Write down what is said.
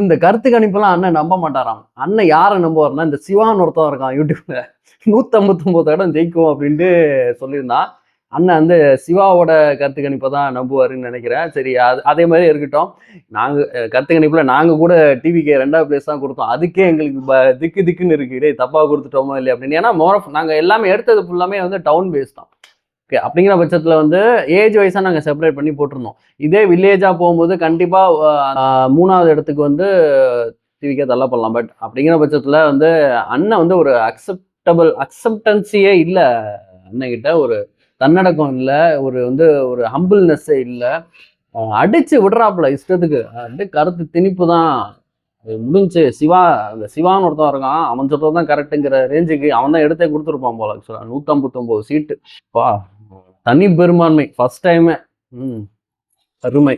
இந்த கருத்து கணிப்பெல்லாம் அண்ணன் நம்ப மாட்டாராம். அண்ணன் யாரை நம்புவார்னா, இந்த சிவான்னு ஒருத்தன் இருக்கான் யூடியூப்ல 159 இடம் ஜெயிக்கும் அப்படின்ட்டு சொல்லியிருந்தான். அண்ணன் வந்து சிவாவோட கருத்து கணிப்பை தான் நம்புவாருன்னு நினைக்கிறேன். சரி, அதே மாதிரி இருக்கட்டும். நாங்க கருத்து கணிப்புல நாங்க கூட டிவிக்கு 2வது பிளேஸ் தான் கொடுத்தோம். அதுக்கே எங்களுக்கு திக்கு திக்குன்னு இருக்கு. டேய் தப்பா கொடுத்துட்டோமோ இல்லையா அப்படின்னு. ஏன்னா நாங்க எல்லாமே எடுத்தது ஃபுல்லாமே வந்து டவுன் பேஸ் தான். ஓகே, அப்படிங்கிற பட்சத்துல வந்து ஏஜ் வைஸா நாங்க செப்பரேட் பண்ணி போட்டிருந்தோம். இதே வில்லேஜா போகும்போது கண்டிப்பா 3வது இடத்துக்கு வந்து டிவிக்கே தள்ளப்படலாம். பட் அப்படிங்கிற பட்சத்துல வந்து அண்ணன் வந்து ஒரு அக்செப்டன்சியே இல்லை. அண்ணன் கிட்ட ஒரு தன்னடக்கம் இல்லை, ஒரு ஹம்பிள்னஸ்ஸே இல்லை. அடிச்சு விடுறாப்புல இஷ்டத்துக்கு. கருத்து திணிப்பு தான் முடிஞ்சு. அந்த சிவான்னு ஒருத்தன் இருக்கான், அவன் சொல்றதுதான் கரெக்டுங்கிற ரேஞ்சுக்கு அவன் தான் எடுத்தே கொடுத்துருப்பான் போல. ஆக்சுவலா 159 சீட்டு. தனி பெரும்பான்மை ஃபர்ஸ்ட் டைமே. அருமை.